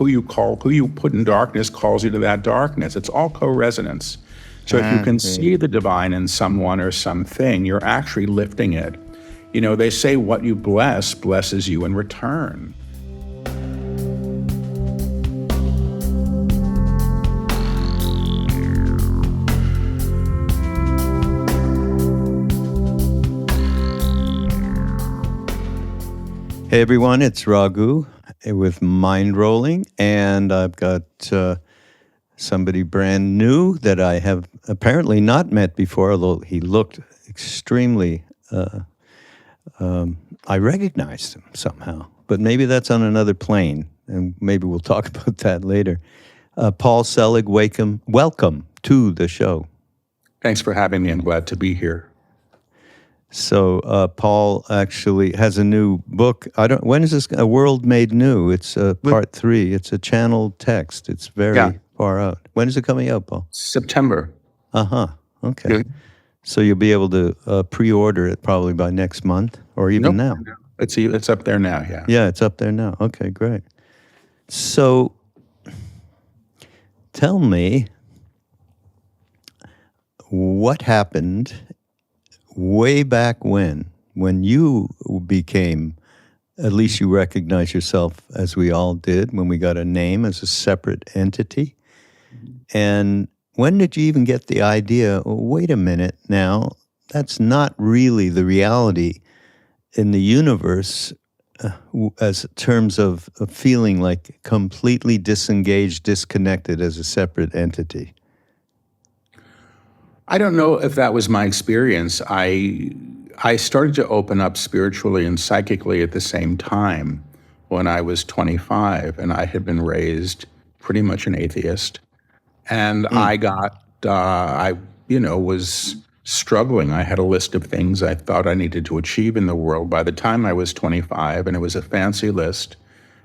who you put in darkness calls you to that darkness. It's all co-resonance. So if you can see the divine in someone or something, you're actually lifting it. They say what you bless blesses you in return. Hey everyone, it's Raghu with Mindrolling, and I've got somebody brand new that I have apparently not met before, although he looked extremely, I recognized him somehow, but maybe that's on another plane, and maybe we'll talk about that later. Paul Selig, welcome to the show. Thanks for having me. I'm glad to be here. So Paul actually has a new book. When is this? A World Made New. It's part 3. It's a channeled text. It's very far out. When is it coming out, Paul? September. Okay. Good. So you'll be able to pre-order it probably by next month or even now. It's up there now. Yeah. Yeah, it's up there now. Okay, great. So tell me what happened way back when you became, at least you recognize yourself as we all did when we got a name as a separate entity. And when did you even get the idea, wait a minute now, that's not really the reality in the universe as terms of feeling like completely disengaged, disconnected as a separate entity? I don't know if that was my experience. I started to open up spiritually and psychically at the same time when I was 25, and I had been raised pretty much an atheist. And I was struggling. I had a list of things I thought I needed to achieve in the world by the time I was 25, and it was a fancy list.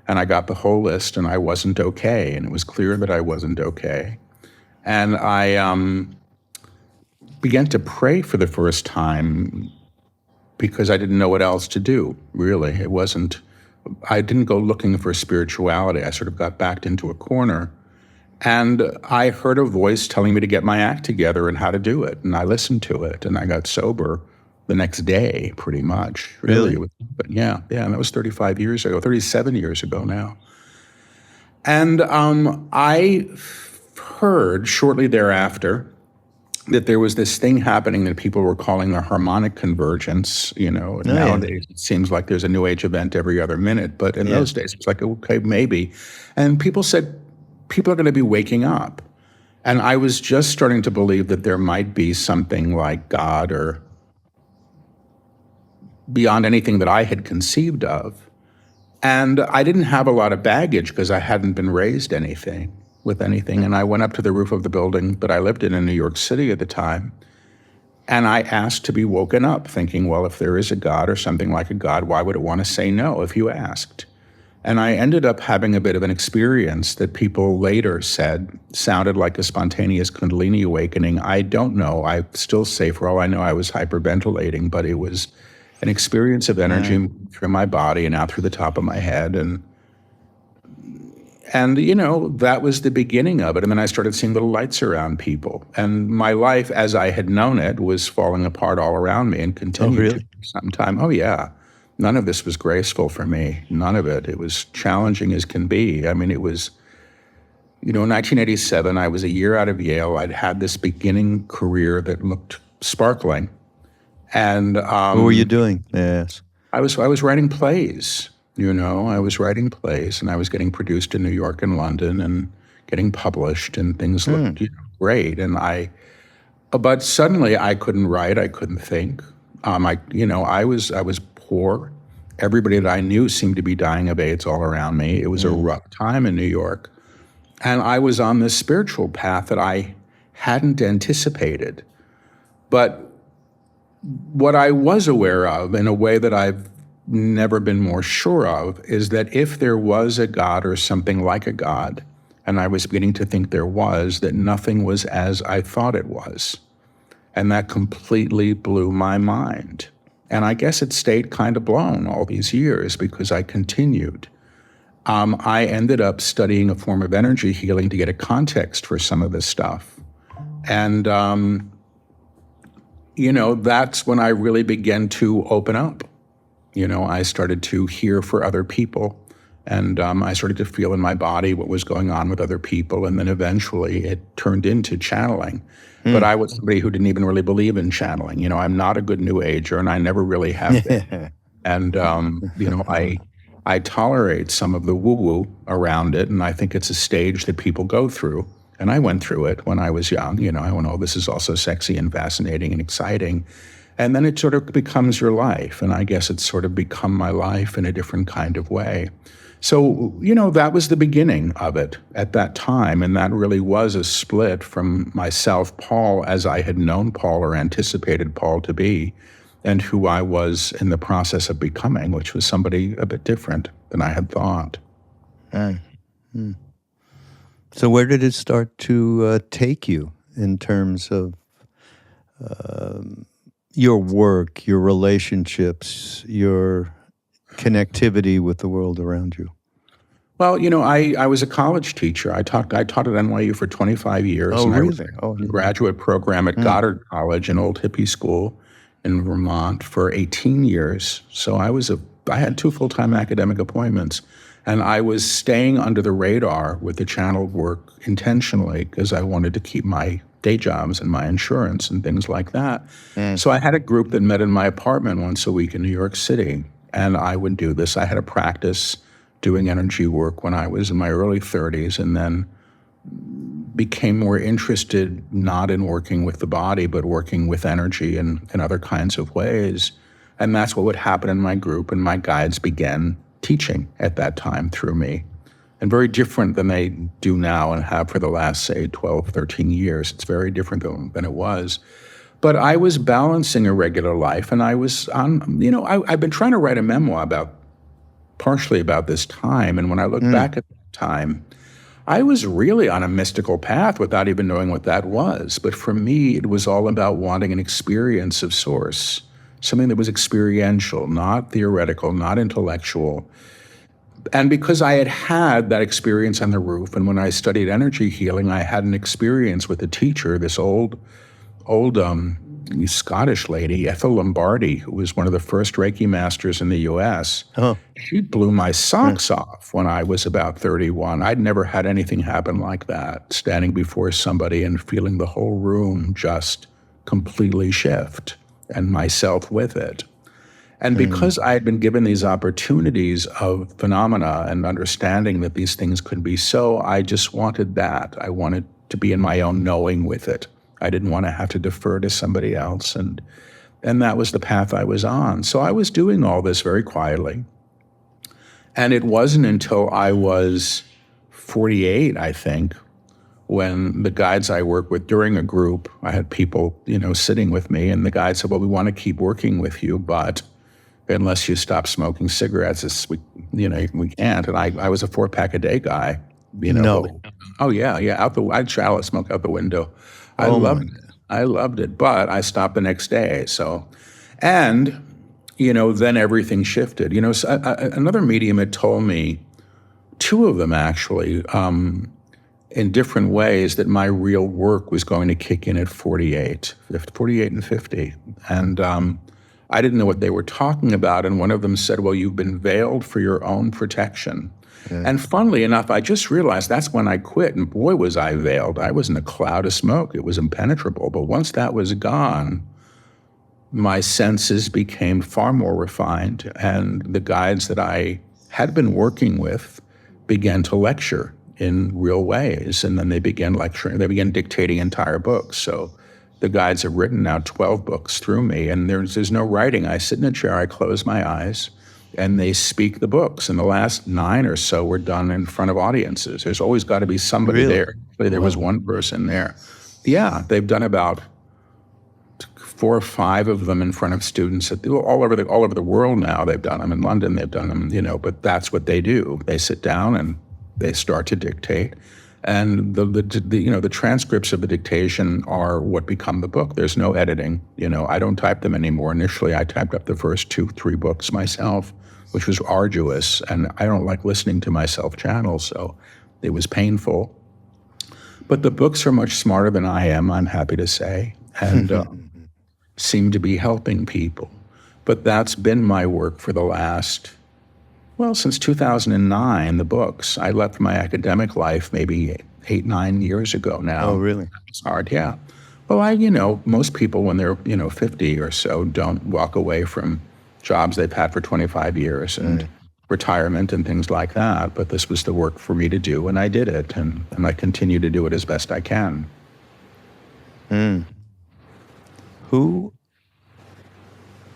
And I got the whole list, and I wasn't okay, and it was clear that I wasn't okay. And I began to pray for the first time because I didn't know what else to do, really. I didn't go looking for spirituality. I sort of got backed into a corner. And I heard a voice telling me to get my act together and how to do it. And I listened to it, and I got sober the next day, pretty much. Really? But yeah, and that was 37 years ago now. And I heard shortly thereafter that there was this thing happening that people were calling the harmonic convergence. Nowadays it seems like there's a new age event every other minute, but in those days it was like, okay, maybe. And people said, people are going to be waking up. And I was just starting to believe that there might be something like God or beyond anything that I had conceived of. And I didn't have a lot of baggage because I hadn't been raised with anything. And I went up to the roof of the building that I lived in New York City at the time. And I asked to be woken up, thinking, well, if there is a God or something like a God, why would it want to say no if you asked? And I ended up having a bit of an experience that people later said sounded like a spontaneous Kundalini awakening. I don't know. I still say, for all I know, I was hyperventilating, but it was an experience of energy through my body and out through the top of my head. And that was the beginning of it. And then I started seeing little lights around people. And my life, as I had known it, was falling apart all around me and continued to for some time. Oh, yeah. None of this was graceful for me. None of it. It was challenging as can be. I mean, it was, in 1987, I was a year out of Yale. I'd had this beginning career that looked sparkling. And what were you doing? Yes. I was writing plays. I was writing plays, and I was getting produced in New York and London and getting published, and things looked great. But suddenly I couldn't write. I couldn't think. I was poor. Everybody that I knew seemed to be dying of AIDS all around me. It was a rough time in New York. And I was on this spiritual path that I hadn't anticipated. But what I was aware of, in a way that I've never been more sure of, is that if there was a God or something like a God, and I was beginning to think there was, that nothing was as I thought it was. And that completely blew my mind. And I guess it stayed kind of blown all these years because I continued. I ended up studying a form of energy healing to get a context for some of this stuff. And, that's when I really began to open up. I started to hear for other people. And I started to feel in my body what was going on with other people. And then eventually it turned into channeling. But I was somebody who didn't even really believe in channeling. I'm not a good New Ager, and I never really have been. And, I tolerate some of the woo-woo around it, and I think it's a stage that people go through. And I went through it when I was young. I went, oh, this is also sexy and fascinating and exciting. And then it sort of becomes your life. And I guess it's sort of become my life in a different kind of way. So, that was the beginning of it at that time. And that really was a split from myself, Paul, as I had known Paul or anticipated Paul to be, and who I was in the process of becoming, which was somebody a bit different than I had thought. So where did it start to take you in terms of your work, your relationships, your connectivity with the world around you? Well, I was a college teacher. I taught at NYU for 25 years. Oh, and really? I was in a graduate program at Goddard College, an old hippie school in Vermont, for 18 years. So I had 2 full-time academic appointments, and I was staying under the radar with the channeled work intentionally because I wanted to keep my day jobs and my insurance and things like that. So I had a group that met in my apartment once a week in New York City. And I would do this. I had a practice doing energy work when I was in my early 30s, and then became more interested not in working with the body, but working with energy in other kinds of ways. And that's what would happen in my group, and my guides began teaching at that time through me. And very different than they do now and have for the last, say, 12, 13 years. It's very different than it was. But I was balancing a regular life, and I was on, I've been trying to write a memoir partially about this time. And when I look back at that time, I was really on a mystical path without even knowing what that was. But for me, it was all about wanting an experience of source, something that was experiential, not theoretical, not intellectual. And because I had had that experience on the roof, and when I studied energy healing, I had an experience with a teacher, this old Scottish lady, Ethel Lombardi, who was one of the first Reiki masters in the U.S. She blew my socks off when I was about 31. I'd never had anything happen like that, standing before somebody and feeling the whole room just completely shift, and myself with it. And because I had been given these opportunities of phenomena and understanding that these things could be so, I just wanted that. I wanted to be in my own knowing with it. I didn't want to have to defer to somebody else. And that was the path I was on. So I was doing all this very quietly. And it wasn't until I was 48, I think, when the guides I work with during a group, I had people, sitting with me, and the guide said, well, we want to keep working with you, but unless you stop smoking cigarettes, we can't. And I was a 4-pack a day guy, No. Oh, yeah. I'd shower, smoke out the window. I loved it, but I stopped the next day. So, and, then everything shifted. So another medium had told me, 2 of them actually, in different ways, that my real work was going to kick in at 48 and 50. And I didn't know what they were talking about. And one of them said, well, you've been veiled for your own protection. And funnily enough, I just realized that's when I quit. And boy, was I veiled. I was in a cloud of smoke. It was impenetrable. But once that was gone, my senses became far more refined. And the guides that I had been working with began to lecture in real ways. And then they began lecturing. They began dictating entire books. So the guides have written now 12 books through me. And there's no writing. I sit in a chair, I close my eyes, and they speak the books. And the last 9 or so were done in front of audiences. There's always got to be somebody there. There was one person there. Yeah, they've done about 4 or 5 of them in front of students all over the world now. They've done them in London. They've done them, but that's what they do. They sit down and they start to dictate. And the transcripts of the dictation are what become the book. There's no editing. I don't type them anymore. Initially, I typed up the first 2, 3 books myself. which was arduous. And I don't like listening to myself channel, so it was painful. But the books are much smarter than I am, I'm happy to say, and seem to be helping people. But that's been my work for the last, well, since 2009, the books. I left my academic life maybe 8-9 years ago now. Oh, really? It's hard, yeah. Well, most people when they're, 50 or so don't walk away from jobs they've had for 25 years and retirement and things like that. But this was the work for me to do, and I did it, and I continue to do it as best I can. Who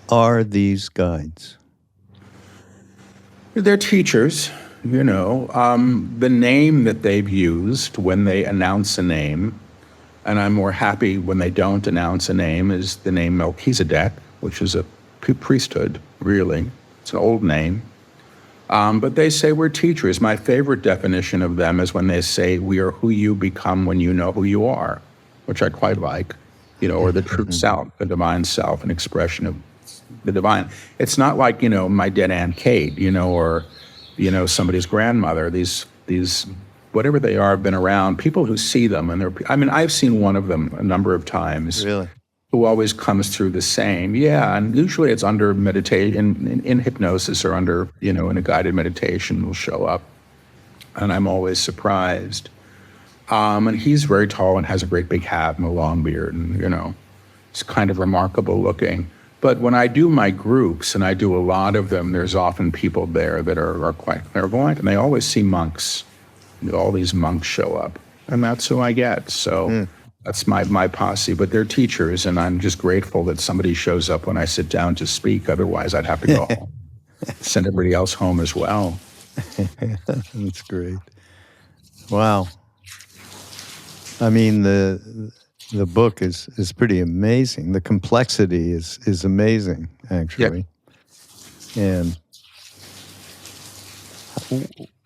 are these guides? They're teachers, the name that they've used when they announce a name, and I'm more happy when they don't announce a name, is the name Melchizedek, which is a priesthood, really. It's an old name. But they say we're teachers. My favorite definition of them is when they say we are who you become when you know who you are, which I quite like, or the true self, the divine self, an expression of the divine. It's not like, my dead Aunt Kate, or, somebody's grandmother. These whatever they are have been around. People who see them, and I've seen one of them a number of times. Really? Who always comes through the same. Yeah, and usually it's under meditation, in hypnosis or under, in a guided meditation will show up. And I'm always surprised. And he's very tall and has a great big hat and a long beard, and, it's kind of remarkable looking. But when I do my groups, and I do a lot of them, there's often people there that are quite clairvoyant, and they always see monks. All these monks show up, and that's who I get. So that's my posse. But they're teachers, and I'm just grateful that somebody shows up when I sit down to speak. Otherwise, I'd have to go home, send everybody else home as well. That's great. Wow. I mean, the book is pretty amazing. The complexity is amazing, actually. Yep. And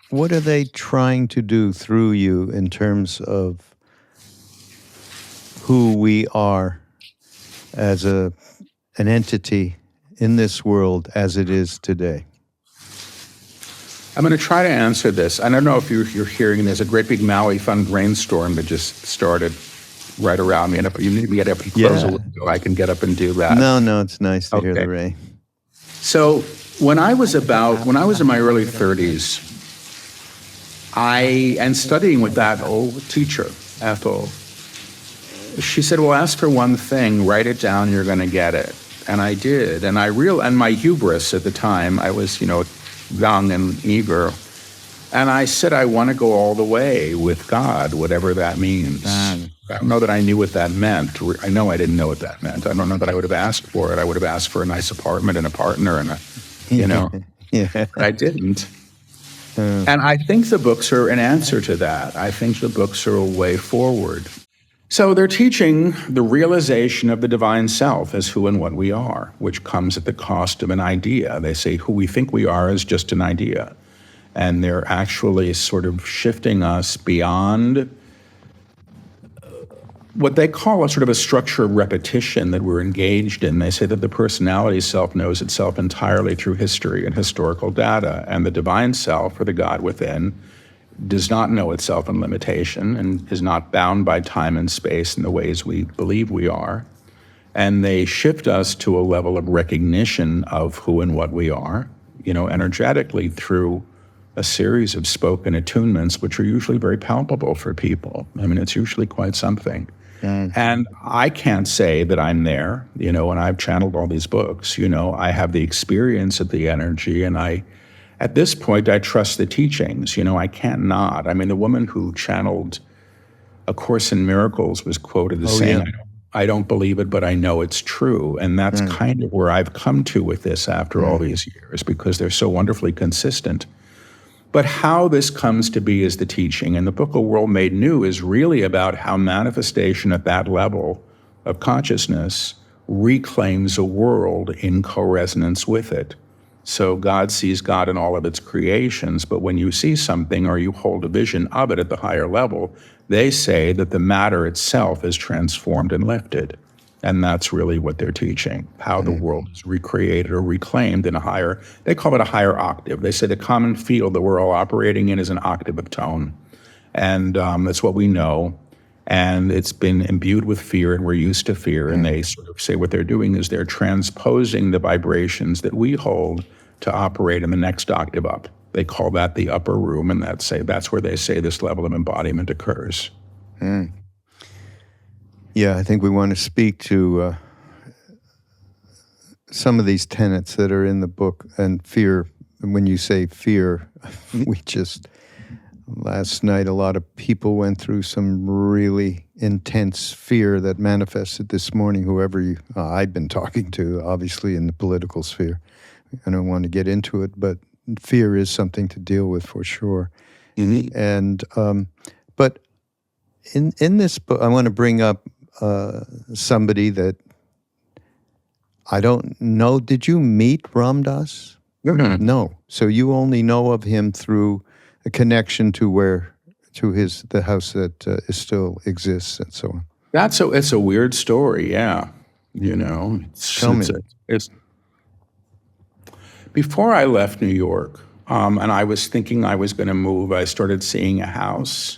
what are they trying to do through you in terms of who we are as an entity in this world as it is today? I'm going to try to answer this. I don't know if you're hearing, there's a great big Maui fun rainstorm that just started right around me. And if you need me to get up and close a window, I can get up and do that. No, it's nice to hear the rain. So when I was in my early 30s, and studying with that old teacher, Ethel, she said, well, ask her one thing, write it down, you're going to get it. And I did. And my hubris at the time, I was, young and eager. And I said, I want to go all the way with God, whatever that means. I don't know that I knew what that meant. I know I didn't know what that meant. I don't know that I would have asked for it. I would have asked for a nice apartment and a partner and But I didn't. And I think the books are an answer to that. I think the books are a way forward. So they're teaching the realization of the divine self as who and what we are, which comes at the cost of an idea. They say who we think we are is just an idea. And they're actually sort of shifting us beyond what they call a sort of a structure of repetition that we're engaged in. They say that the personality self knows itself entirely through history and historical data, and the divine self, or the God within, does not know itself in limitation and is not bound by time and space in the ways we believe we are. And they shift us to a level of recognition of who and what we are, energetically through a series of spoken attunements, which are usually very palpable for people. It's usually quite something. And I can't say that I'm there, and I've channeled all these books, I have the experience of the energy, and at this point, I trust the teachings. I can't not. The woman who channeled A Course in Miracles was quoted as saying, I don't believe it, but I know it's true. And that's kind of where I've come to with this after all these years, because they're so wonderfully consistent. But how this comes to be is the teaching. And the book, A World Made New, is really about how manifestation at that level of consciousness reclaims a world in co-resonance with it. So God sees God in all of its creations, but when you see something or you hold a vision of it at the higher level, they say that the matter itself is transformed and lifted. And that's really what they're teaching, how the world is recreated or reclaimed in a higher, they call it a higher octave. They say the common field that we're all operating in is an octave of tone. And that's what we know. And it's been imbued with fear, and we're used to fear. And they sort of say what they're doing is they're transposing the vibrations that we hold to operate in the next octave up. They call that the upper room, and that's where they say this level of embodiment occurs. Yeah, I think we want to speak to some of these tenets that are in the book. And fear, when you say fear, last night a lot of people went through some really intense fear that manifested this morning, whoever I've been talking to, obviously in the political sphere. I don't want to get into it, but fear is something to deal with for sure. And but in this book, I want to bring up somebody that I don't know. Did you meet Ram Dass? No. So you only know of him through a connection to the house that still exists and so on. It's a weird story, yeah. Tell me. Before I left New York, and I was thinking I was going to move, I started seeing a house,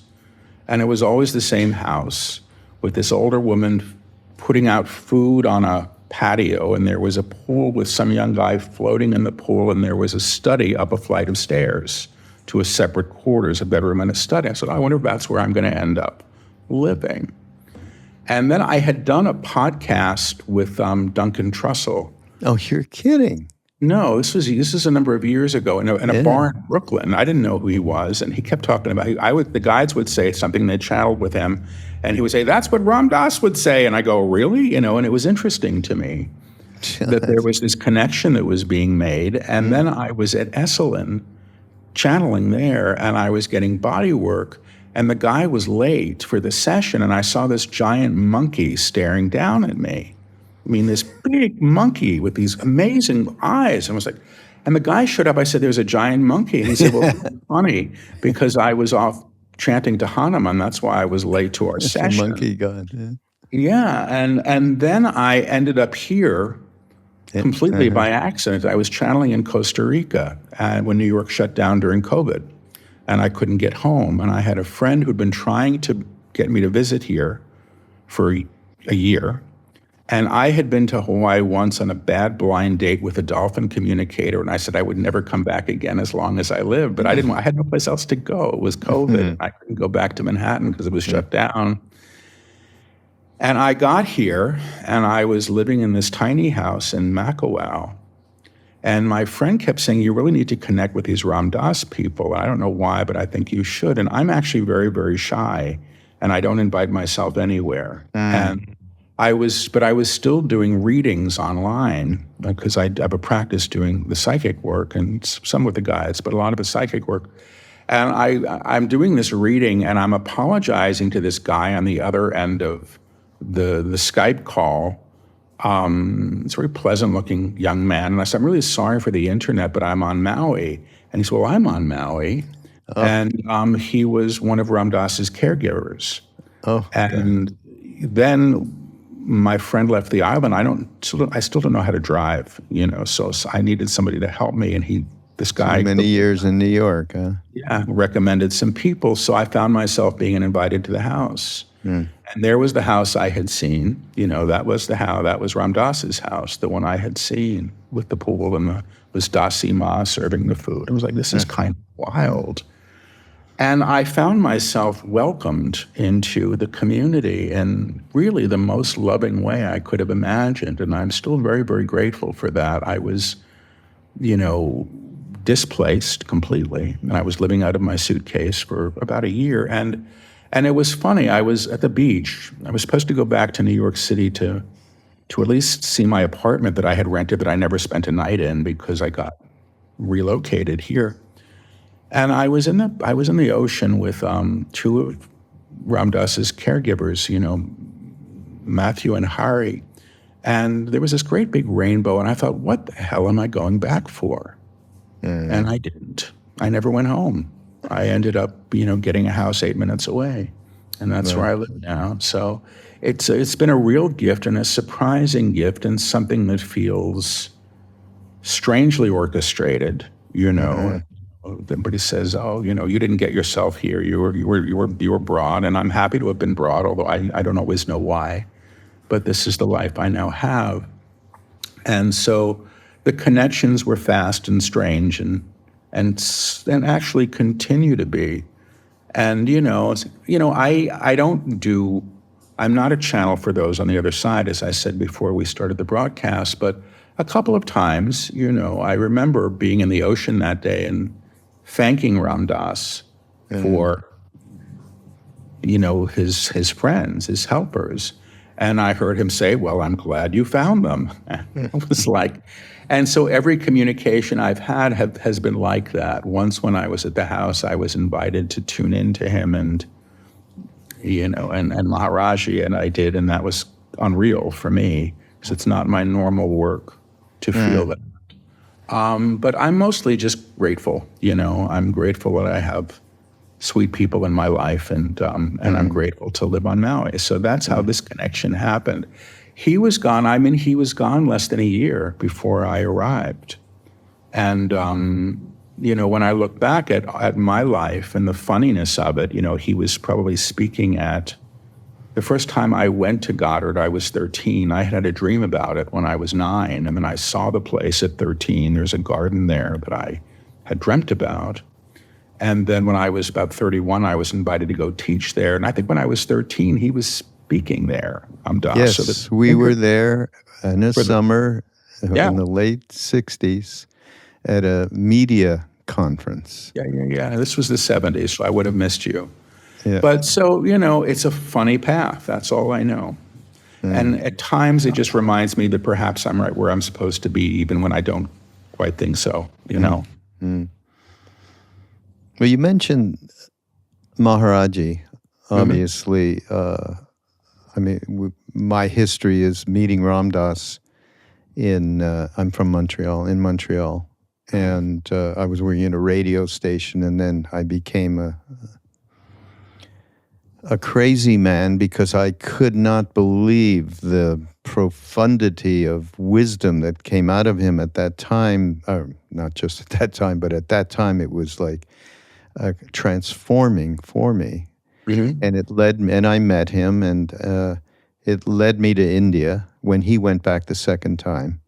and it was always the same house with this older woman putting out food on a patio, and there was a pool with some young guy floating in the pool, and there was a study up a flight of stairs to a separate quarters, a bedroom and a study. I said, I wonder if that's where I'm going to end up living. And then I had done a podcast with Duncan Trussell. Oh, you're kidding. No, this is a number of years ago in a bar in Brooklyn. I didn't know who he was, and he kept talking about. The guides would say something, they channeled with him, and he would say, "That's what Ram Dass would say," and I go, "Really?" And it was interesting to me that there was this connection that was being made. And then I was at Esalen, channeling there, and I was getting body work, and the guy was late for the session, and I saw this giant monkey staring down at me. I mean, this big monkey with these amazing eyes. And the guy showed up. I said, "There's a giant monkey." And he said, "Well, it's funny because I was off chanting to Hanuman. That's why I was late to our session." The monkey god. Yeah. And then I ended up here completely by accident. I was channeling in Costa Rica when New York shut down during COVID, and I couldn't get home. And I had a friend who'd been trying to get me to visit here for a year. And I had been to Hawaii once on a bad blind date with a dolphin communicator, and I said I would never come back again as long as I lived. But I had no place else to go. It was COVID. I couldn't go back to Manhattan because it was shut down. And I got here, and I was living in this tiny house in Makawao. And my friend kept saying, "You really need to connect with these Ram Dass people." I don't know why, but I think you should. And I'm actually very, very shy, and I don't invite myself anywhere. And I was still doing readings online because I have a practice doing the psychic work and some with the guides, but a lot of the psychic work. And I'm doing this reading, and I'm apologizing to this guy on the other end of the Skype call. It's a very pleasant-looking young man, and I said, "I'm really sorry for the internet, but I'm on Maui." And he said, "Well, I'm on Maui." And he was one of Ram Dass's caregivers. And then my friend left the island. I still don't know how to drive, so I needed somebody to help me. And this guy. So many years in New York, huh? Yeah, recommended some people. So I found myself being invited to the house. And there was the house I had seen. That was Ram Dass's house, the one I had seen with the pool and was Dasi Ma serving the food. I was like, this is kind of wild. And I found myself welcomed into the community in really the most loving way I could have imagined. And I'm still very, very grateful for that. I was, displaced completely. And I was living out of my suitcase for about a year. And it was funny. I was at the beach. I was supposed to go back to New York City to at least see my apartment that I had rented that I never spent a night in because I got relocated here. And I was in the ocean with two of Ram Dass's caregivers, Matthew and Hari. And there was this great big rainbow, and I thought, what the hell am I going back for? And I didn't. I never went home. I ended up, getting a house 8 minutes away. and that's where I live now. So it's been a real gift and a surprising gift, and something that feels strangely orchestrated. Everybody says, "Oh, you didn't get yourself here. You were brought," and I'm happy to have been brought, although I don't always know why. But this is the life I now have, and so the connections were fast and strange, and actually continue to be. And I'm not a channel for those on the other side, as I said before we started the broadcast, but a couple of times, I remember being in the ocean that day and thanking Ram Dass for, his friends, his helpers. And I heard him say, "Well, I'm glad you found them." It was like, and so every communication I've had has been like that. Once when I was at the house, I was invited to tune in to him and Maharaj-ji, and I did, and that was unreal for me, because it's not my normal work to feel that. But I'm mostly just grateful. I'm grateful that I have sweet people in my life, and I'm grateful to live on Maui. So that's how this connection happened. He was gone. He was gone less than a year before I arrived. And, when I look back at my life and the funniness of it, he was probably speaking at, the first time I went to Goddard, I was 13. I had a dream about it when I was 9, and then I saw the place at 13. There's a garden there that I had dreamt about. And then when I was about 31, I was invited to go teach there. And I think when I was 13, he was speaking there. Yes, we were there in the summer in the late 60s at a media conference. Yeah. This was the 70s, so I would have missed you. Yeah. But so, it's a funny path. That's all I know. And at times it just reminds me that perhaps I'm right where I'm supposed to be, even when I don't quite think so, Well, you mentioned Maharaj-ji, obviously. My history is meeting Ram Dass I'm from Montreal, and I was working at a radio station, and then I became a crazy man because I could not believe the profundity of wisdom that came out of him at that time. Not just at that time, but at that time it was like transforming for me. And it led me, and I met him, and it led me to India when he went back the second time.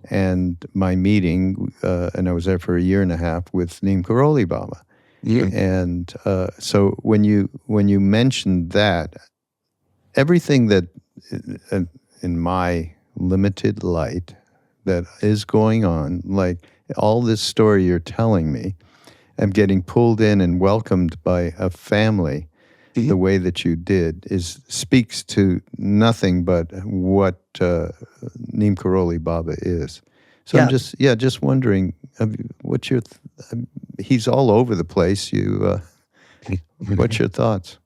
And my meeting, and I was there for a year and a half with Neem Karoli Baba. Yeah. And so when you mentioned that, everything that in my limited light that is going on, like all this story you're telling me, I'm getting pulled in and welcomed by a family the way that you did speaks to nothing but what Neem Karoli Baba is. So I'm just wondering, what's your he's all over the place. What's your thoughts?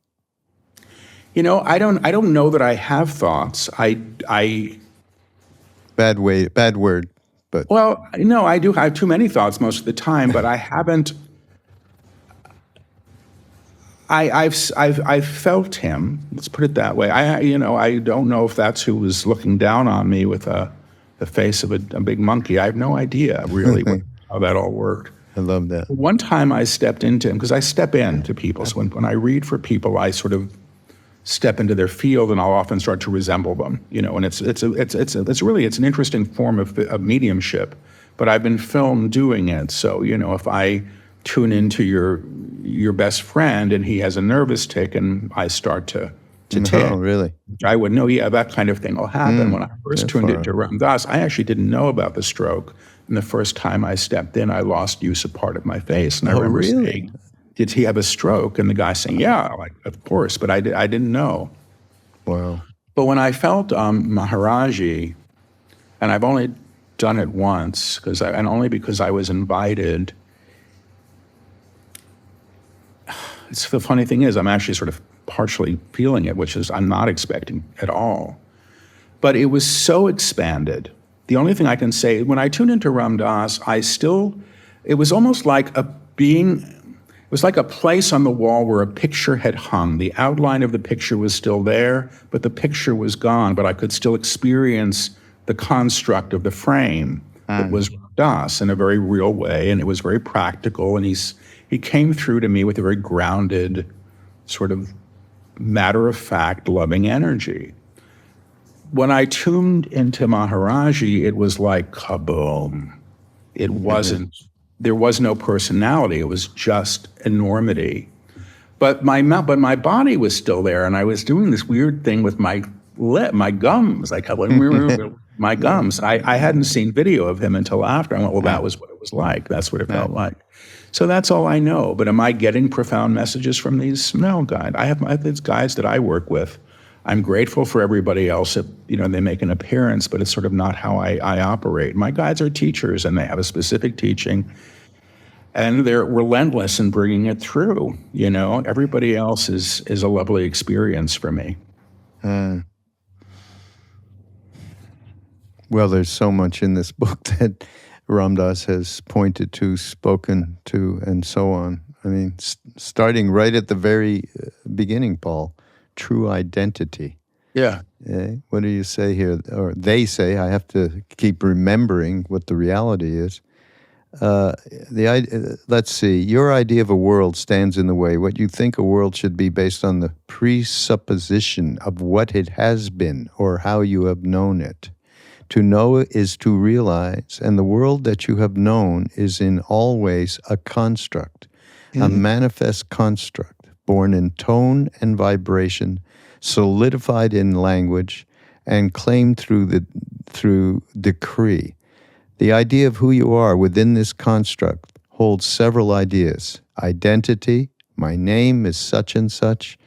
I don't know that I have thoughts. Bad word, but well, no, I do have too many thoughts most of the time, but I haven't. I've felt him. Let's put it that way. I don't know if that's who was looking down on me with the face of a big monkey. I have no idea really how that all worked. I love that. One time I stepped into him, because I step into people. So when I read for people, I sort of step into their field, and I'll often start to resemble them. And it's an interesting form of mediumship. But I've been filmed doing it. So if I tune into your best friend and he has a nervous tic and I start to tick. Oh, really? I would know, that kind of thing will happen. When I first tuned into Ram Dass, I actually didn't know about the stroke. And the first time I stepped in, I lost use of part of my face. And I remember saying, "Did he have a stroke?" And the guy saying, "Yeah, of course," but I didn't know. Wow. But when I felt Maharaj-ji, and I've only done it once, and only because I was invited. The funny thing is, I'm actually sort of partially feeling it, which is I'm not expecting at all. But it was so expanded. The only thing I can say, when I tuned into Ram Dass, it was almost like It was like a place on the wall where a picture had hung. The outline of the picture was still there, but the picture was gone. But I could still experience the construct of the frame. It was Ram Dass in a very real way, and it was very practical. And he came through to me with a very grounded, sort of matter-of-fact, loving energy. When I tuned into Maharaj-ji, it was like kaboom. It wasn't, there was no personality. It was just enormity. But my body was still there, and I was doing this weird thing with my gums, like my gums. I hadn't seen video of him until after. I went, well, that was what it was like. That's what it felt like. So that's all I know. But am I getting profound messages from these? No, God. I have these guys that I work with. I'm grateful for everybody else that, they make an appearance, but it's sort of not how I operate. My guides are teachers, and they have a specific teaching, and they're relentless in bringing it through. Everybody else is a lovely experience for me. Well, there's so much in this book that Ram Dass has pointed to, spoken to, and so on. I mean, starting right at the very beginning, Paul. True identity. Yeah. What do you say here? Or they say, I have to keep remembering what the reality is. Let's see. Your idea of a world stands in the way. What you think a world should be based on the presupposition of what it has been or how you have known it. To know is to realize, and the world that you have known is in all ways a construct, a manifest construct. Born in tone and vibration, solidified in language, and claimed through decree. The idea of who you are within this construct holds several ideas. Identity, my name is such and such,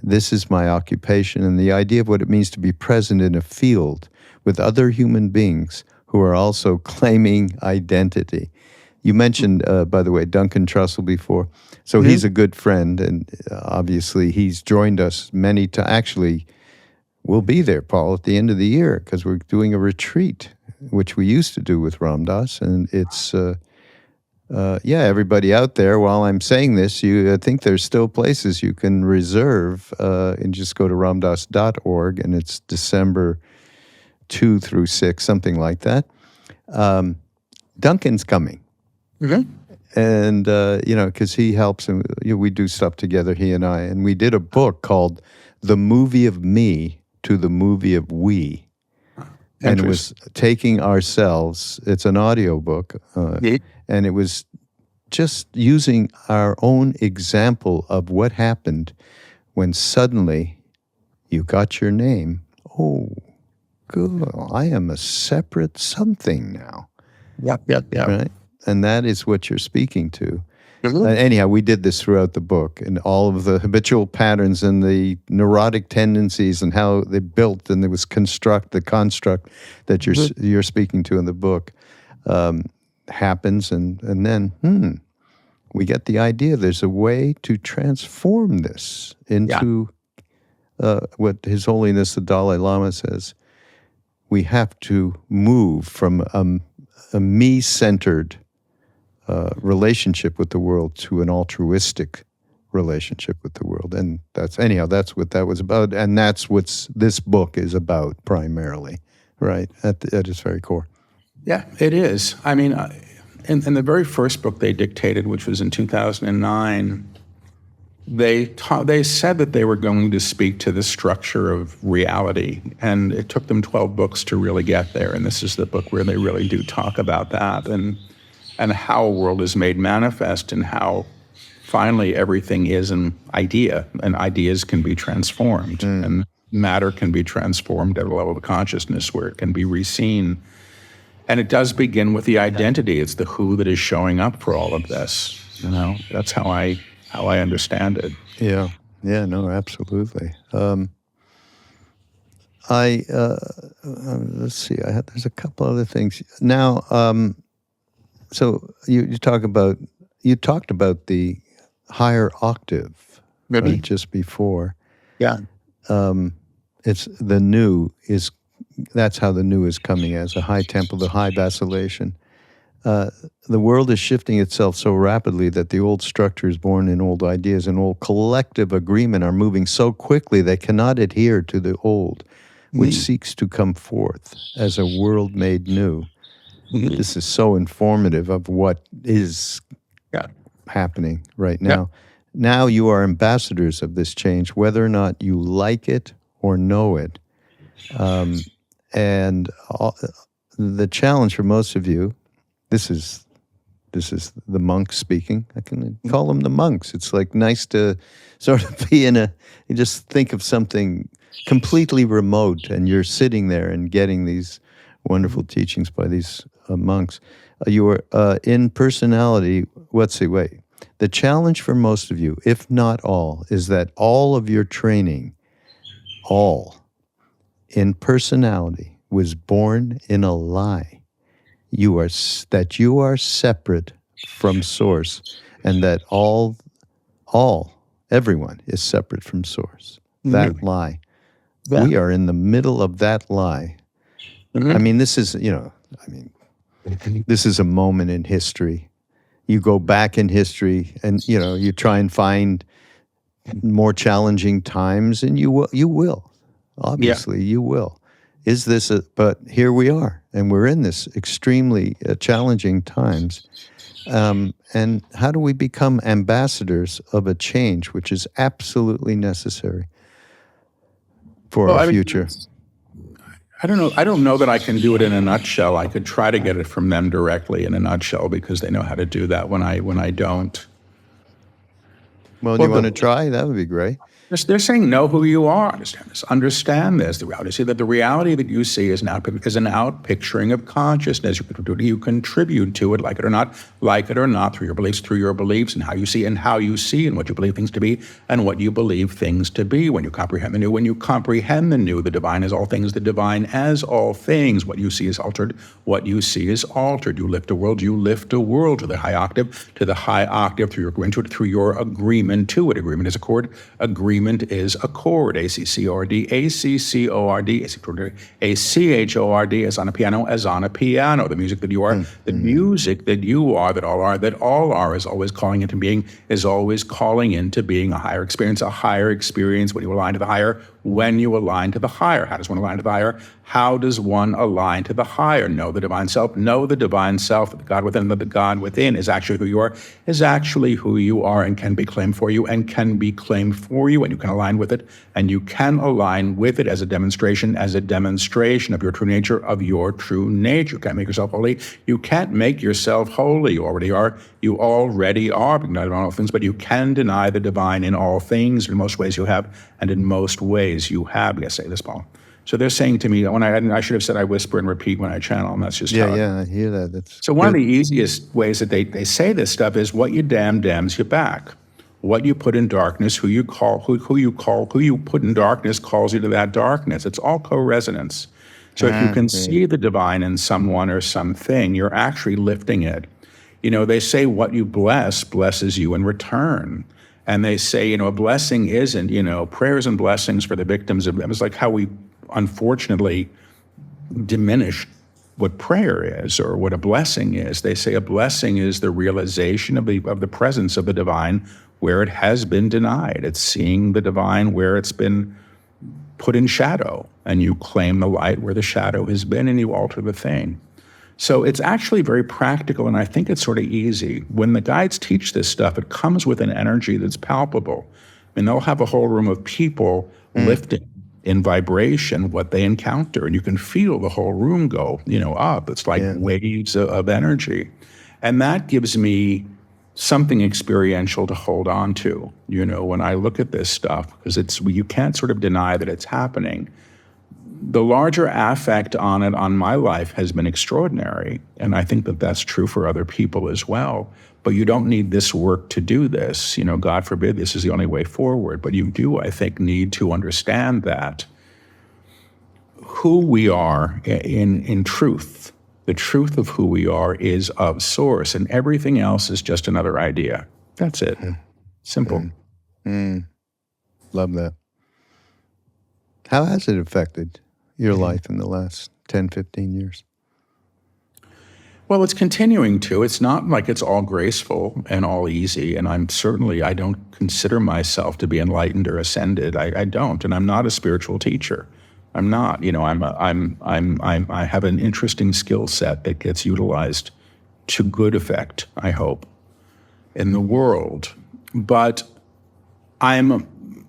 this is my occupation, and the idea of what it means to be present in a field with other human beings who are also claiming identity. You mentioned, by the way, Duncan Trussell before. So he's a good friend, and obviously he's joined us many times. Actually, we'll be there, Paul, at the end of the year, because we're doing a retreat, which we used to do with Ram Dass. And it's, everybody out there, while I'm saying this, I think there's still places you can reserve, and just go to ramdass.org, and it's December 2 through 6, something like that. Duncan's coming. Mm-hmm. And, because he helps, and we do stuff together, he and I. And we did a book called The Movie of Me to the Movie of We. And it was taking ourselves, it's an audio book, and it was just using our own example of what happened when suddenly you got your name. Oh, good. I am a separate something now. Yep. Right? And that is what you're speaking to. Anyhow, we did this throughout the book, and all of the habitual patterns and the neurotic tendencies and how they built, and there was the construct that you're speaking to in the book happens, and then we get the idea there's a way to transform this into what His Holiness the Dalai Lama says. We have to move from a me-centered relationship with the world to an altruistic relationship with the world. And that's what that was about. And that's what this book is about primarily, right? At its very core. Yeah, it is. I mean, in the very first book they dictated, which was in 2009, they said that they were going to speak to the structure of reality. And it took them 12 books to really get there. And this is the book where they really do talk about that. And how a world is made manifest, and how finally everything is an idea, and ideas can be transformed, and matter can be transformed at a level of consciousness where it can be reseen. And it does begin with the identity. It's the who that is showing up for all of this. That's how I understand it. Yeah, no, absolutely. Let's see. There's a couple other things now. So you talked about the higher octave, right, just before. Yeah. It's the new is. That's how the new is coming as a high tempo, the high vacillation. The world is shifting itself so rapidly that the old structures born in old ideas and old collective agreement are moving so quickly they cannot adhere to the old, which seeks to come forth as a world made new. This is so informative of what is happening right now. Now you are ambassadors of this change, whether or not you like it or know it. And the challenge for most of you, this is the monks speaking. I can call them the monks. It's like nice to sort of be you just think of something completely remote and you're sitting there and getting these wonderful teachings by these monks. You are in personality. The challenge for most of you, if not all, is that all of your training, all in personality, was born in a lie. You are separate from Source, and that everyone is separate from Source. That lie. Yeah. We are in the middle of that lie. I mean, this is a moment in history. You go back in history, and you try and find more challenging times, and you will. Obviously, you will. But here we are, and we're in this extremely challenging times. And how do we become ambassadors of a change which is absolutely necessary for our future? I don't know. I don't know that I can do it in a nutshell. I could try to get it from them directly in a nutshell because they know how to do that when I don't. Well, you want to try? That would be great. They're saying know who you are. Understand this. The reality. See that the reality that you see is an outpicturing of consciousness. You contribute to it, like it or not, through your beliefs, and how you see, and what you believe things to be, and what you believe things to be. When you comprehend the new, the divine is all things, the divine as all things. What you see is altered. You lift a world to the high octave, through your agreement to it. Agreement is a chord. Agreement is a chord, A-C-C-O-R-D, A-C-C-O-R-D, A-C-H-O-R-D, as on a piano. The music that you are, that all are, is always calling into being, a higher experience, when you align to the higher. How does one align to the higher? Know the divine self, the God within, the God within is actually who you are, and can be claimed for you, and you can align with it, as a demonstration of your true nature, You can't make yourself holy. You already are. Ignited on all things, but you can deny the divine in all things. In most ways you have, and in most ways you have. Yes, say this, Paul. So they're saying to me, I should have said I whisper and repeat when I channel, and that's just how I hear that. So one of the easiest ways that they say this stuff is what you damns you back. What you put in darkness, who you put in darkness calls you to that darkness. It's all co-resonance. So if you can see the divine in someone or something, you're actually lifting it. They say what you blesses you in return. And they say, a blessing isn't, prayers and blessings for the victims of them. It's like how we unfortunately diminish what prayer is or what a blessing is. They say a blessing is the realization of the presence of the divine where it has been denied. It's seeing the divine where it's been put in shadow, and you claim the light where the shadow has been, and you alter the thing. So it's actually very practical, and I think it's sort of easy. When the guides teach this stuff, it comes with an energy that's palpable. They'll have a whole room of people lifting in vibration what they encounter, and you can feel the whole room go, up. It's like waves of energy. And that gives me something experiential to hold on to, when I look at this stuff, because you can't sort of deny that it's happening. The larger affect on it on my life has been extraordinary, and I think that that's true for other people as well. But you don't need this work to do this. God forbid this is the only way forward. But you do, I think, need to understand that who we are in truth, the truth of who we are is of Source, and everything else is just another idea. That's it. Simple. Love that. How has it affected your life in the last 10, 15 years? Well, it's continuing to. It's not like it's all graceful and all easy. And I don't consider myself to be enlightened or ascended. I don't. And I'm not a spiritual teacher. I'm not. I have an interesting skill set that gets utilized to good effect, I hope, in the world. But I'm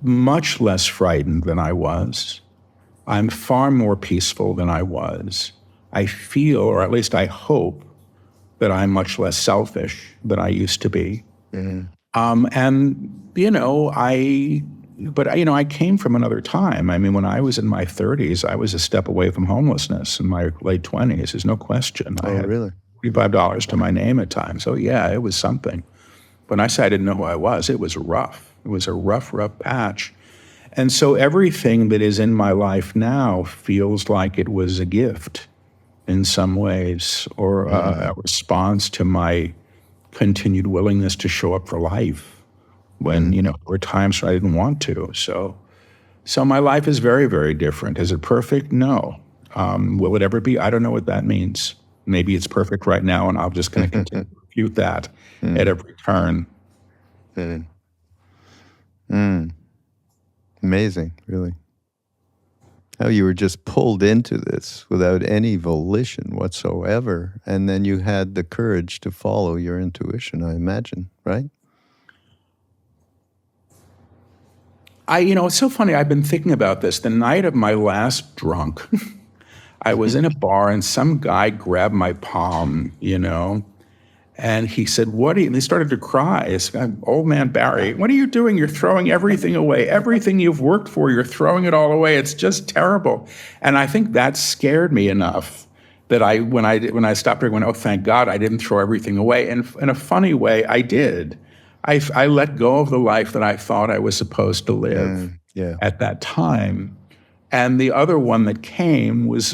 much less frightened than I was. I'm far more peaceful than I was. I feel, or at least I hope, that I'm much less selfish than I used to be. I came from another time. I mean, when I was in my 30s, I was a step away from homelessness. In my late 20s, there's no question. I had really? $45 to my name at times. So yeah, it was something. When I said I didn't know who I was, it was rough. It was a rough patch. And so everything that is in my life now feels like it was a gift in some ways, or a response to my continued willingness to show up for life when, there were times when I didn't want to. So my life is very, very different. Is it perfect? No. Will it ever be? I don't know what that means. Maybe it's perfect right now, and I'm just going to continue to refute that at every turn. Amazing, really. How you were just pulled into this without any volition whatsoever, and then you had the courage to follow your intuition, I imagine, right? It's so funny. I've been thinking about this. The night of my last drunk, I was in a bar and some guy grabbed my palm, and he said, and he started to cry. This guy, old man Barry, what are you doing? You're throwing everything away. Everything you've worked for, you're throwing it all away. It's just terrible. And I think that scared me enough that when I stopped drinking, I went, oh, thank God I didn't throw everything away. And in a funny way, I did. I let go of the life that I thought I was supposed to live at that time. And the other one that came was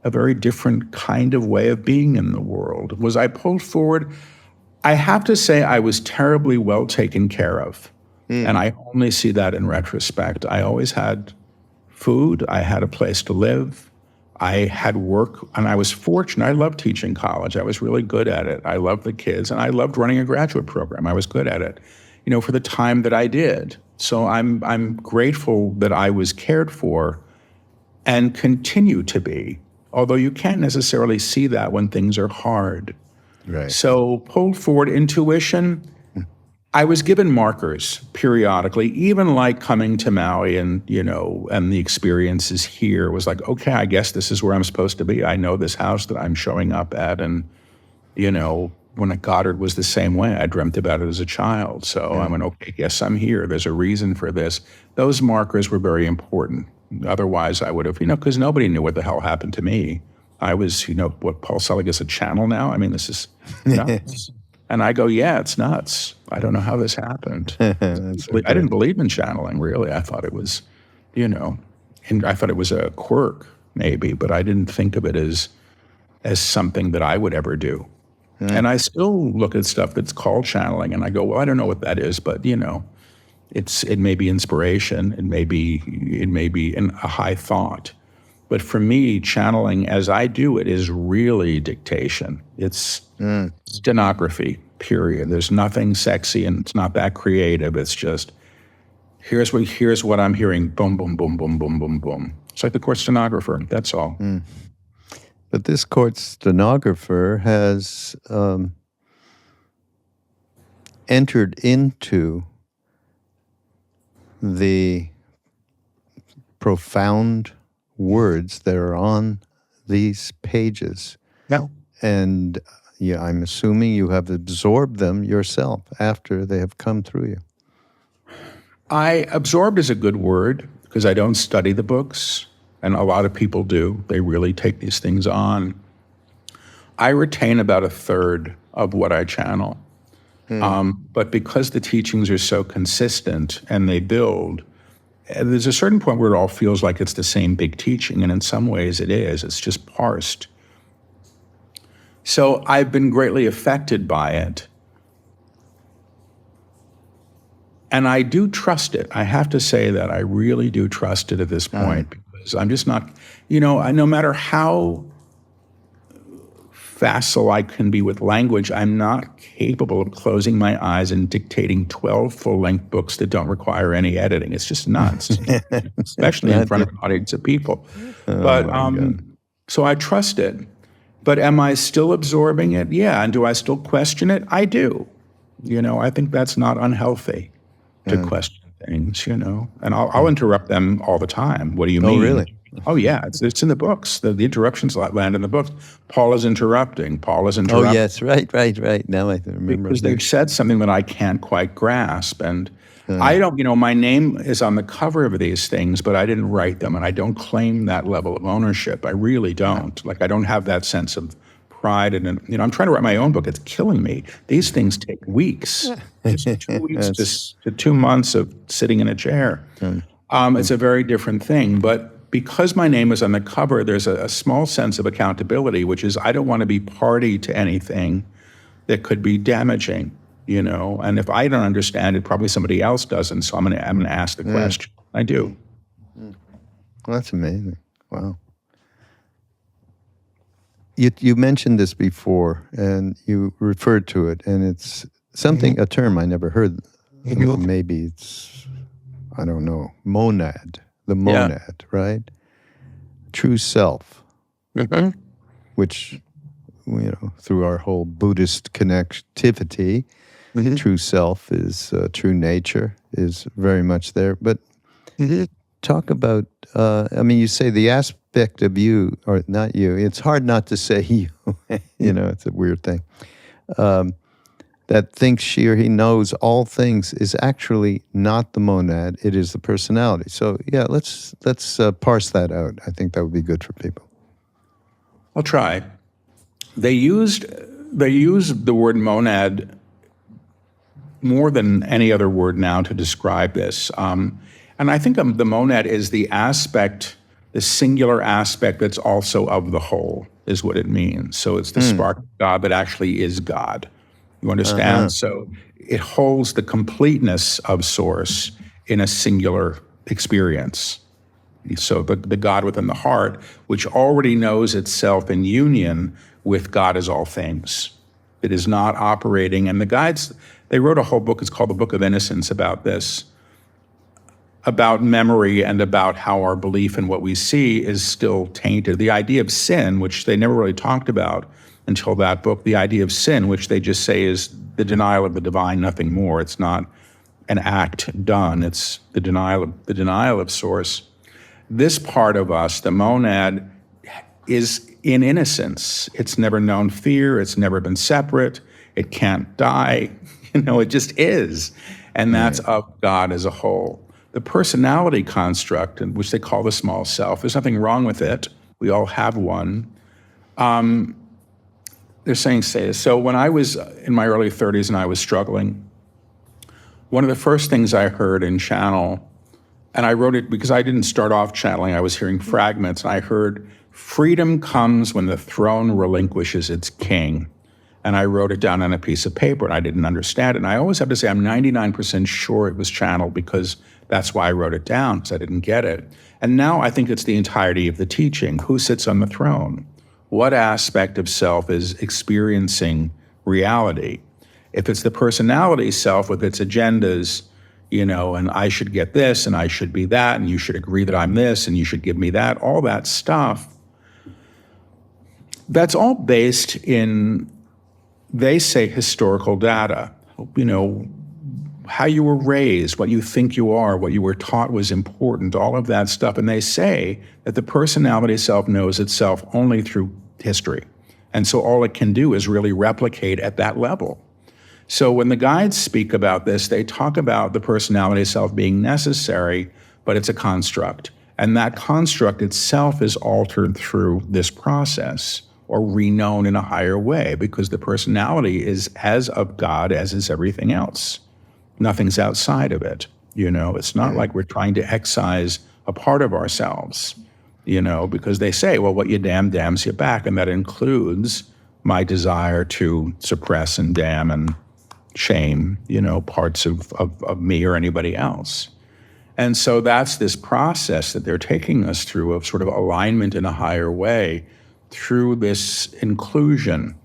a very different kind of way of being in the world. Was I pulled forward? I have to say I was terribly well taken care of. And I only see that in retrospect. I always had food. I had a place to live. I had work, and I was fortunate. I loved teaching college. I was really good at it. I loved the kids, and I loved running a graduate program. I was good at it, for the time that I did. So I'm grateful that I was cared for and continue to be, although you can't necessarily see that when things are hard. Right. So pulled forward intuition, I was given markers periodically, even like coming to Maui and the experiences here was like, okay, I guess this is where I'm supposed to be. I know this house that I'm showing up at. And, when at Goddard was the same way. I dreamt about it as a child. So I went, okay, yes, I'm here. There's a reason for this. Those markers were very important. Otherwise, I would have, because nobody knew what the hell happened to me. I was, what Paul Selig is a channel now. I mean, this is nuts. And I go, yeah, it's nuts. I don't know how this happened. I didn't believe in channeling, really. I thought it was, and I thought it was a quirk, maybe, but I didn't think of it as something that I would ever do. And I still look at stuff that's called channeling, and I go, well, I don't know what that is, but it may be inspiration, it may be a high thought, but for me, channeling as I do it is really dictation. It's stenography. Period. There's nothing sexy, and it's not that creative. It's just here's what I'm hearing. Boom, boom, boom, boom, boom, boom, boom. It's like the court stenographer. That's all. But this court stenographer has entered into the profound words that are on these pages. No. And I'm assuming you have absorbed them yourself after they have come through you. Absorbed is a good word because I don't study the books. And a lot of people do. They really take these things on. I retain about a third of what I channel. But because the teachings are so consistent and they build, there's a certain point where it all feels like it's the same big teaching. And in some ways it is. It's just parsed. So I've been greatly affected by it. And I do trust it. I have to say that I really do trust it at this point. I'm just not, no matter how facile I can be with language, I'm not capable of closing my eyes and dictating 12 full-length books that don't require any editing. It's just nuts, especially in front of an audience of people. But so I trust it. But am I still absorbing it? Yeah. And do I still question it? I do. I think that's not unhealthy to question things, And I'll interrupt them all the time. What do you mean? Oh, really? Oh, yeah. It's in the books. The interruptions land in the books. Paul is interrupting. Oh, yes. Right. Now I remember. Because they've said something that I can't quite grasp. And I don't, my name is on the cover of these things, but I didn't write them. And I don't claim that level of ownership. I really don't. Like, I don't have that sense of pride. And, I'm trying to write my own book. It's killing me. These things take weeks. Just 2 weeks to 2 months of sitting in a chair. It's a very different thing. But because my name is on the cover, there's a small sense of accountability, which is I don't want to be party to anything that could be damaging, And if I don't understand it, probably somebody else doesn't. So I'm going to ask the question. I do. Well, that's amazing. Wow. You mentioned this before, and you referred to it, and it's something, a term I never heard. Maybe it's, I don't know, monad. The monad, right? True self, which, through our whole Buddhist connectivity, true self is true nature, is very much there. But talk about, you say the aspect of you, or not you, it's hard not to say you, it's a weird thing, that thinks she or he knows all things is actually not the monad, it is the personality. So let's parse that out. I think that would be good for people. I'll try. They used the word monad more than any other word now to describe this. And I think the monad is the aspect, the singular aspect that's also of the whole, is what it means. So it's the spark of God that actually is God. You understand? So it holds the completeness of Source in a singular experience. So the God within the heart, which already knows itself in union with God as all things. It is not operating. And the guides, they wrote a whole book, it's called The Book of Innocence, about this, about memory and about how our belief in what we see is still tainted. The idea of sin, which they never really talked about until that book, the idea of sin, which they just say is the denial of the divine, nothing more. It's not an act done. It's the denial of Source. This part of us, the monad, is in innocence. It's never known fear. It's never been separate. It can't die. It just is. And that's of God as a whole. The personality construct, which they call the small self, there's nothing wrong with it. We all have one. They're saying, say this. So when I was in my early 30s and I was struggling, one of the first things I heard in channel, and I wrote it because I didn't start off channeling, I was hearing fragments, and I heard, freedom comes when the throne relinquishes its king. And I wrote it down on a piece of paper, and I didn't understand it. And I always have to say I'm 99% sure it was channeled, because that's why I wrote it down, because I didn't get it. And now I think it's the entirety of the teaching. Who sits on the throne? What aspect of self is experiencing reality? If it's the personality self with its agendas, and I should get this, and I should be that, and you should agree that I'm this, and you should give me that, all that stuff, that's all based in, they say, historical data. How you were raised, what you think you are, what you were taught was important, all of that stuff. And they say that the personality self knows itself only through history. And so all it can do is really replicate at that level. So when the guides speak about this, they talk about the personality self being necessary, but it's a construct. And that construct itself is altered through this process, or reknown in a higher way, because the personality is as of God as is everything else. Nothing's outside of it. It's not like we're trying to excise a part of ourselves, because they say, well, what you damn damns you back. And that includes my desire to suppress and damn and shame, parts of me or anybody else. And so that's this process that they're taking us through of sort of alignment in a higher way, through this inclusion,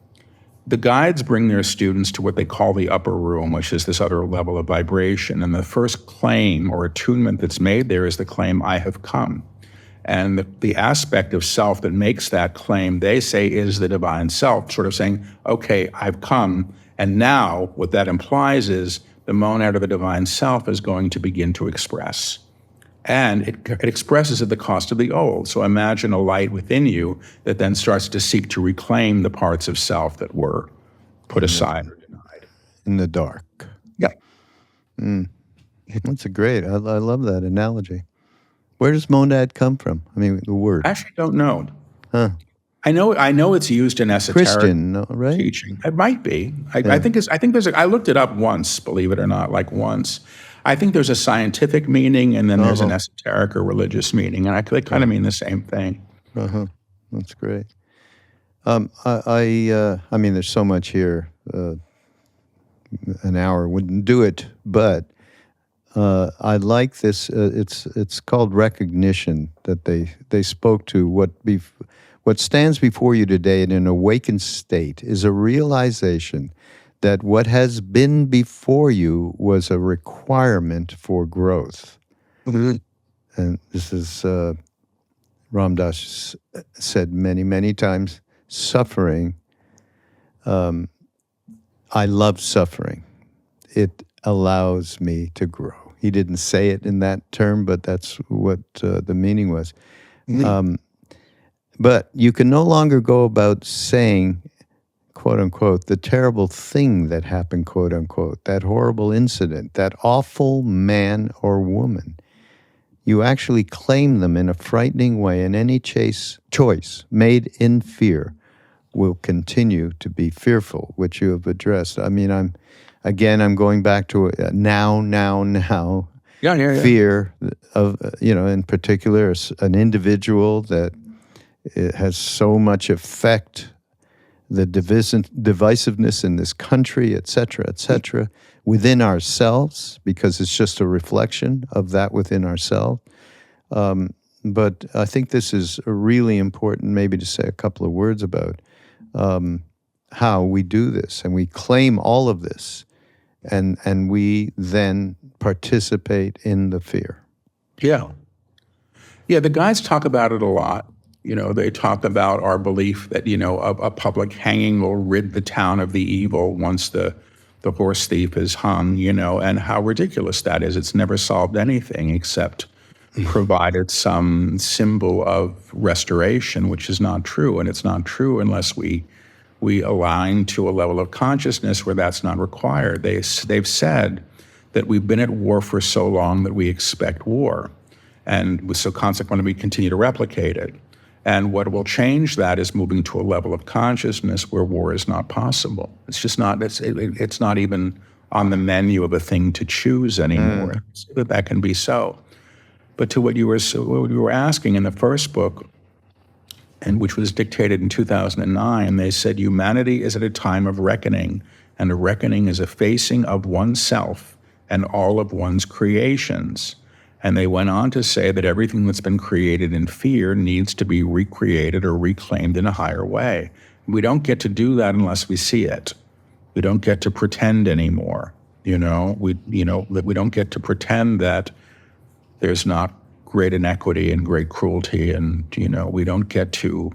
the guides bring their students to what they call the upper room, which is this other level of vibration. And the first claim or attunement that's made there is the claim, I have come. And the aspect of self that makes that claim, they say, is the divine self, sort of saying, okay, I've come. And now what that implies is the monad or the divine self is going to begin to express. And it expresses at the cost of the old. So imagine a light within you that then starts to seek to reclaim the parts of self that were put aside or denied. In the dark. Yeah. That's I love that analogy. Where does monad come from? I mean, the word. I actually don't know. Huh. I know it's used in esoteric Christian, no, right? teaching. It might be. I think I looked it up once, believe it or not, like once. I think there's a scientific meaning, and then there's an esoteric or religious meaning, and they kind of mean the same thing. That's great. I mean, there's so much here. An hour wouldn't do it, but I like this. It's called recognition, that they spoke to what stands before you today in an awakened state is a realization that what has been before you was a requirement for growth. And this is Ram Dass said many, many times, suffering. I love suffering. It allows me to grow. He didn't say it in that term, but that's what the meaning was. But you can no longer go about saying, quote unquote, the terrible thing that happened, quote unquote, that horrible incident, that awful man or woman. You actually claim them in a frightening way, and any choice made in fear will continue to be fearful, which you have addressed. I mean, I'm going back to now. Yeah. Fear of, in particular, an individual that it has so much effect, the divisiveness in this country, et cetera, within ourselves, because it's just a reflection of that within ourselves. But I think this is really important maybe to say a couple of words about how we do this, and we claim all of this, and we then participate in the fear. Yeah, the guides talk about it a lot. They talk about our belief that, a public hanging will rid the town of the evil once the horse thief is hung, and how ridiculous that is. It's never solved anything except provided some symbol of restoration, which is not true. And it's not true unless we align to a level of consciousness where that's not required. They've said that we've been at war for so long that we expect war. And so consequently, we continue to replicate it. And what will change that is moving to a level of consciousness where war is not possible. It's just not, it's not even on the menu of a thing to choose anymore. That can be so. But to what you were asking in the first book, and which was dictated in 2009, they said humanity is at a time of reckoning, and a reckoning is a facing of oneself and all of one's creations. And they went on to say that everything that's been created in fear needs to be recreated or reclaimed in a higher way. We don't get to do that unless we see it. We don't get to pretend anymore. We don't get to pretend that there's not great inequity and great cruelty, and we don't get to,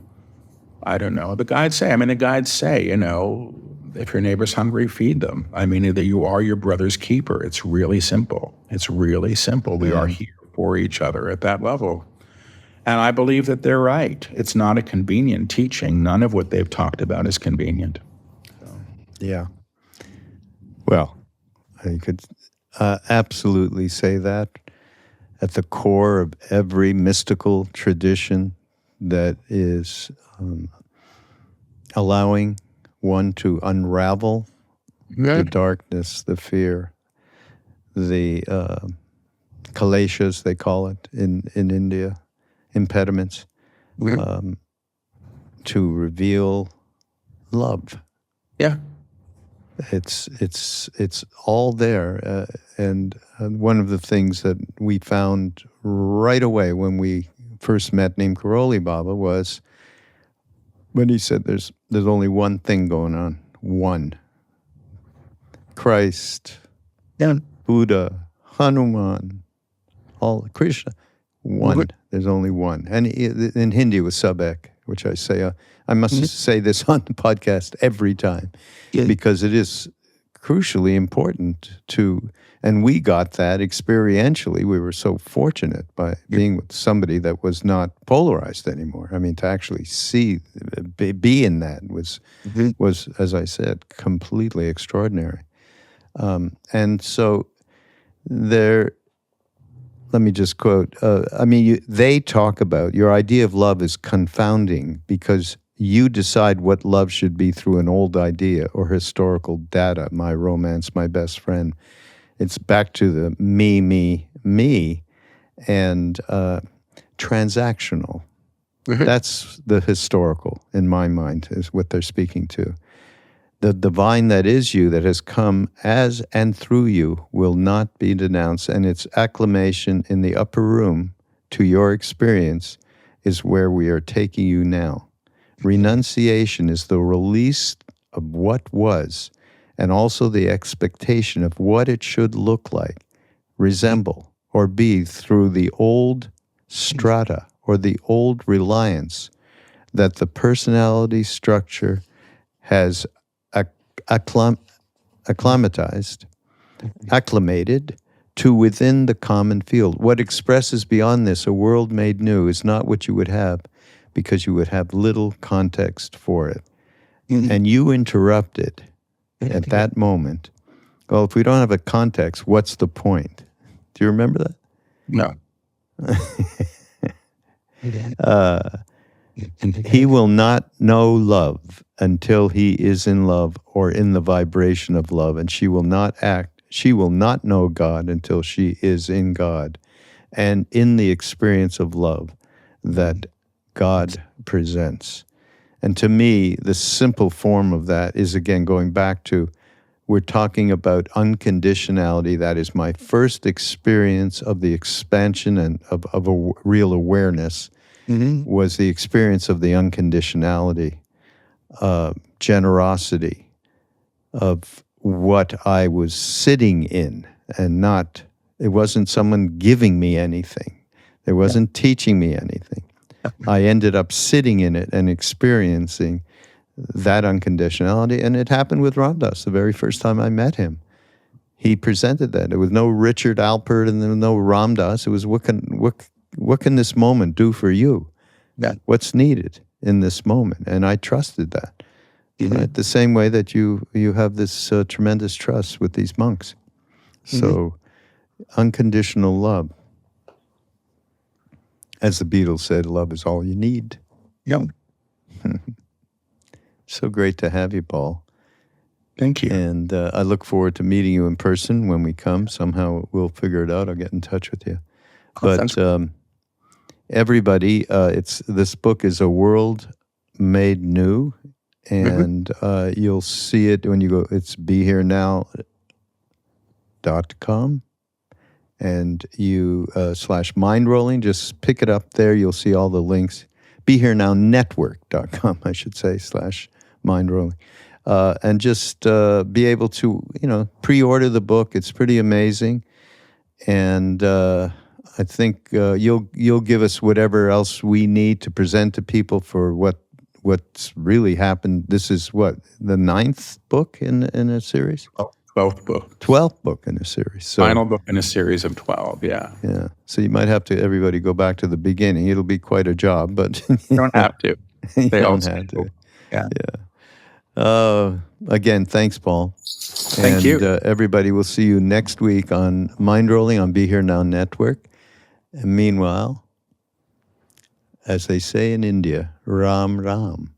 the guides say, if your neighbor's hungry, feed them. I mean, that you are your brother's keeper. It's really simple. We are here for each other at that level. And I believe that they're right. It's not a convenient teaching. None of what they've talked about is convenient. Yeah. Well, I could absolutely say that. At the core of every mystical tradition that is allowing one to unravel the darkness, the fear, the kaleshas, they call it in India, impediments, to reveal love. Yeah. It's all there, and one of the things that we found right away when we first met Neem Karoli Baba was when he said there's only one thing going on. One. Christ, Buddha, Hanuman, all Krishna. One. There's only one. And in Hindi it was Sabek, which I say, I must say this on the podcast every time, because it is crucially important to, and we got that experientially. We were so fortunate by being with somebody that was not polarized anymore. I mean, to actually see, be in that was, as I said, completely extraordinary. And so there, let me just quote, they talk about, your idea of love is confounding because you decide what love should be through an old idea or historical data, my romance, my best friend. It's back to the me, and transactional. That's the historical, in my mind, is what they're speaking to. The divine that is you, that has come as and through you, will not be denounced, and its acclamation in the upper room to your experience is where we are taking you now. Renunciation is the release of what was, and also the expectation of what it should look like, resemble, or be through the old strata or the old reliance that the personality structure has acclimated to within the common field. What expresses beyond this a world made new is not what you would have, because you would have little context for it. And you interrupted at that moment. Well, if we don't have a context, what's the point? Do you remember that? No. He will not know love until he is in love or in the vibration of love, and she will not know God until she is in God and in the experience of love that God presents. And to me, the simple form of that is, again, going back to, we're talking about unconditionality. That is my first experience of the expansion and of a real awareness, was the experience of the unconditionality, generosity of what I was sitting in, and not, it wasn't someone giving me anything. It wasn't teaching me anything. I ended up sitting in it and experiencing that unconditionality. And it happened with Ram Dass the very first time I met him. He presented that. There was no Richard Alpert and there was no Ram Dass. It was, what can this moment do for you? What's needed in this moment? And I trusted that. Right? The same way that you have this tremendous trust with these monks. So unconditional love. As the Beatles said, love is all you need. So great to have you, Paul. Thank you. And I look forward to meeting you in person when we come. Somehow we'll figure it out. I'll get in touch with you. But everybody, this book is A World Made New, and you'll see it when you go. It's BeHereNow.com, and you /Mindrolling. Just pick it up there. You'll see all the links. BeHereNowNetwork.com, I should say, /Mindrolling. And just be able to, pre-order the book. It's pretty amazing. And I think you'll give us whatever else we need to present to people for what's really happened. This is what, the 9th book in a series? 12th book. 12th book in a series. So, final book in a series of 12, yeah. Yeah. So you might have to, everybody, go back to the beginning. It'll be quite a job, but You don't have to. you They don't all have to. Yeah. Again, thanks, Paul. Thank you. Everybody, will see you next week on Mindrolling on Be Here Now Network. And meanwhile, as they say in India, Ram Ram.